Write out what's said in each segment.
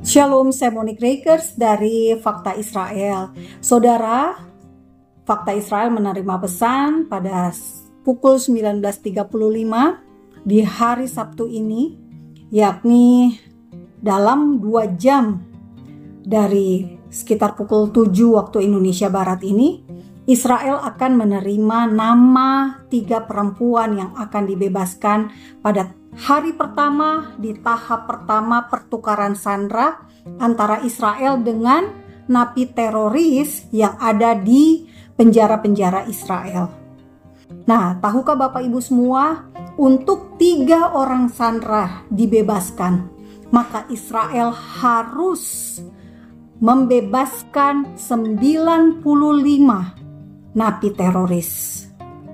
Shalom, saya Monique Rakers dari Fakta Israel. Saudara, Fakta Israel menerima pesan pada pukul 19.35 di hari Sabtu ini, yakni dalam 2 jam dari sekitar pukul 7 waktu Indonesia Barat ini, Israel akan menerima nama 3 perempuan yang akan dibebaskan pada hari pertama di tahap pertama pertukaran sandera antara Israel dengan napi teroris yang ada di penjara-penjara Israel. Nah, tahukah Bapak Ibu semua, untuk 3 orang sandera dibebaskan, maka Israel harus membebaskan 95 napi teroris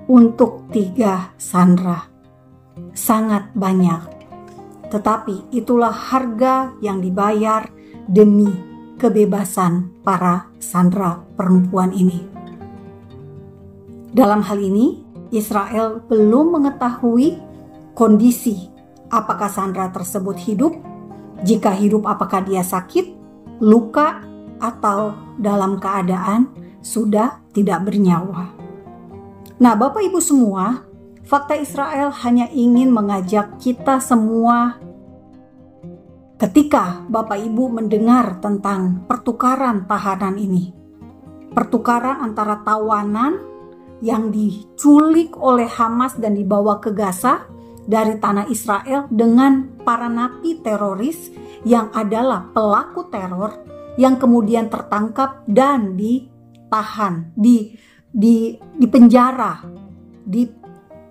untuk 3 sandera. Sangat banyak, tetapi itulah harga yang dibayar demi kebebasan para sandera perempuan ini. Dalam hal ini, Israel belum mengetahui kondisi apakah sandera tersebut hidup. Jika hidup, apakah dia sakit, luka, atau dalam keadaan sudah tidak bernyawa. Nah, Bapak Ibu semua, Fakta Israel hanya ingin mengajak kita semua, ketika Bapak Ibu mendengar tentang pertukaran tahanan ini, pertukaran antara tawanan yang diculik oleh Hamas dan dibawa ke Gaza dari tanah Israel dengan para napi teroris yang adalah pelaku teror yang kemudian tertangkap dan ditahan di penjara, di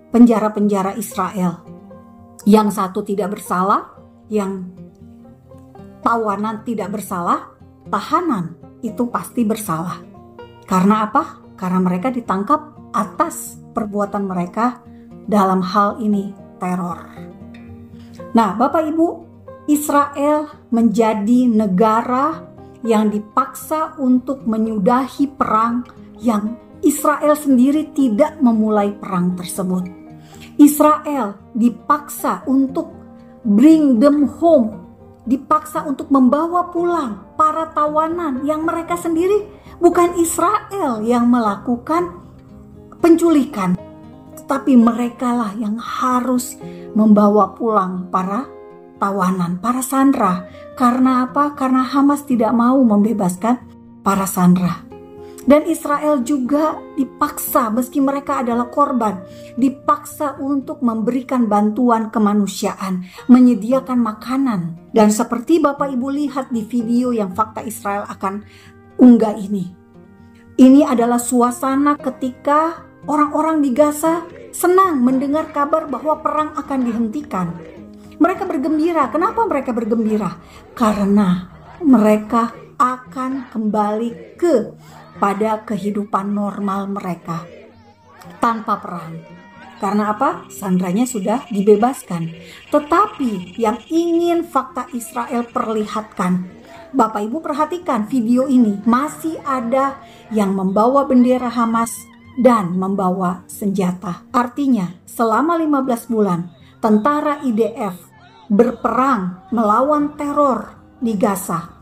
penjara-penjara Israel. Yang satu tidak bersalah, yang tawanan tidak bersalah, tahanan itu pasti bersalah. Karena apa? Karena mereka ditangkap atas perbuatan mereka dalam hal ini teror. Nah, Bapak Ibu, Israel menjadi negara yang dipaksa untuk menyudahi perang yang Israel sendiri tidak memulai perang tersebut. Israel dipaksa untuk bring them home, dipaksa untuk membawa pulang para tawanan yang mereka sendiri, bukan Israel yang melakukan penculikan, tetapi merekalah yang harus membawa pulang para tawanan, para sandera. Karena apa? Karena Hamas tidak mau membebaskan para sandera. Dan Israel juga dipaksa, meski mereka adalah korban, dipaksa untuk memberikan bantuan kemanusiaan, menyediakan makanan. Dan seperti Bapak Ibu lihat di video yang Fakta Israel akan unggah ini adalah suasana ketika orang-orang di Gaza senang mendengar kabar bahwa perang akan dihentikan. Mereka bergembira. Kenapa mereka bergembira? Karena mereka akan kembali pada kehidupan normal mereka tanpa perang. Karena apa? Sandranya sudah dibebaskan. Tetapi yang ingin Fakta Israel perlihatkan, Bapak Ibu perhatikan video ini, masih ada yang membawa bendera Hamas dan membawa senjata. Artinya selama 15 bulan tentara IDF berperang melawan teror di Gaza.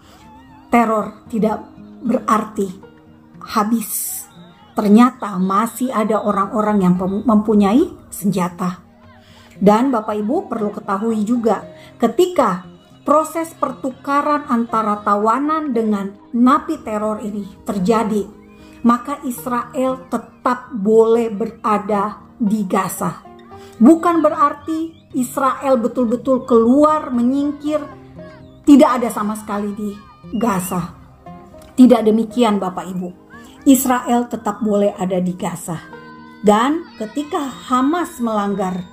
Teror tidak berarti habis. Ternyata masih ada orang-orang yang mempunyai senjata. Dan Bapak Ibu perlu ketahui juga, ketika proses pertukaran antara tawanan dengan napi teror ini terjadi, maka Israel tetap boleh berada di Gaza. Bukan berarti Israel betul-betul keluar, menyingkir, tidak ada sama sekali di Gaza. Tidak demikian Bapak Ibu. Israel tetap boleh ada di Gaza. Dan ketika Hamas melanggar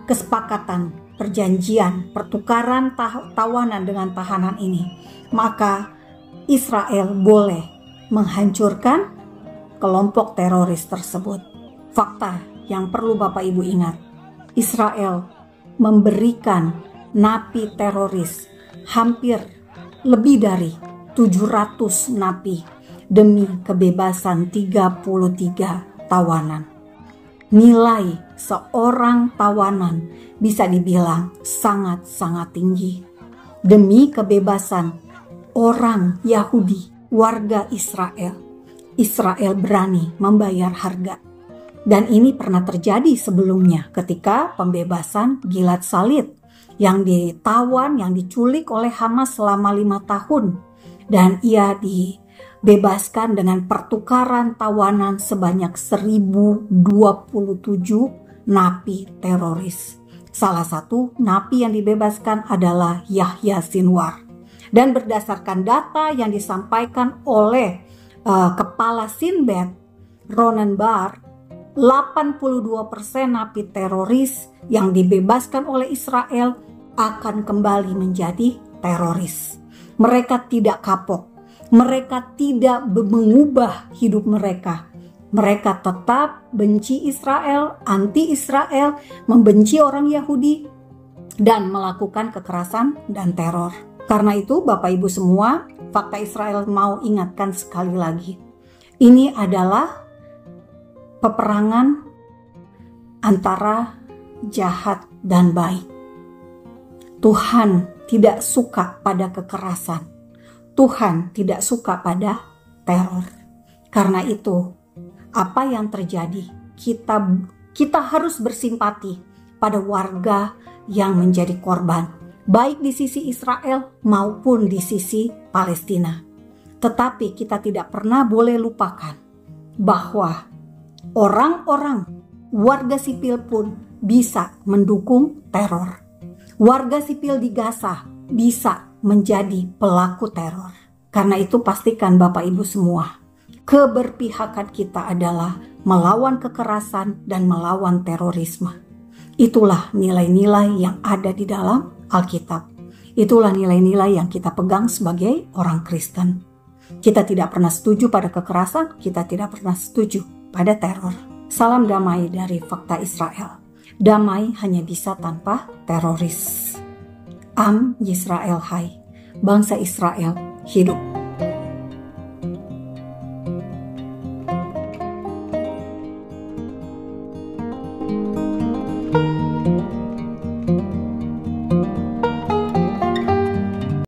kesepakatan perjanjian pertukaran tawanan dengan tahanan ini, maka Israel boleh menghancurkan kelompok teroris tersebut. Fakta yang perlu Bapak Ibu ingat, Israel memberikan napi teroris hampir lebih dari 700 napi demi kebebasan 33 tawanan. Nilai seorang tawanan bisa dibilang sangat-sangat tinggi. Demi kebebasan orang Yahudi, warga Israel, Israel berani membayar harga. Dan ini pernah terjadi sebelumnya ketika pembebasan Gilad Shalit yang ditawan, yang diculik oleh Hamas selama 5 tahun. Dan ia dibebaskan dengan pertukaran tawanan sebanyak 1027 napi teroris. Salah satu napi yang dibebaskan adalah Yahya Sinwar. Dan berdasarkan data yang disampaikan oleh Kepala Sinbad, Ronan Bar, 82% napi teroris yang dibebaskan oleh Israel akan kembali menjadi teroris. Mereka tidak kapok, mereka tidak mengubah hidup mereka. Mereka tetap benci Israel, anti-Israel, membenci orang Yahudi, dan melakukan kekerasan dan teror. Karena itu, Bapak Ibu semua, fakta Israel mau ingatkan sekali lagi. Ini adalah peperangan antara jahat dan baik. Tuhan tidak suka pada kekerasan. Tuhan tidak suka pada teror. Karena itu, apa yang terjadi, kita harus bersimpati pada warga yang menjadi korban, baik di sisi Israel maupun di sisi Palestina. Tetapi kita tidak pernah boleh lupakan bahwa orang-orang, warga sipil pun bisa mendukung teror. Warga sipil di Gaza bisa menjadi pelaku teror. Karena itu pastikan Bapak Ibu semua, keberpihakan kita adalah melawan kekerasan dan melawan terorisme. Itulah nilai-nilai yang ada di dalam Alkitab. Itulah nilai-nilai yang kita pegang sebagai orang Kristen. Kita tidak pernah setuju pada kekerasan, kita tidak pernah setuju pada teror. Salam damai dari Fakta Israel. Damai hanya bisa tanpa teroris. Am Yisrael Hai. Bangsa Israel hidup.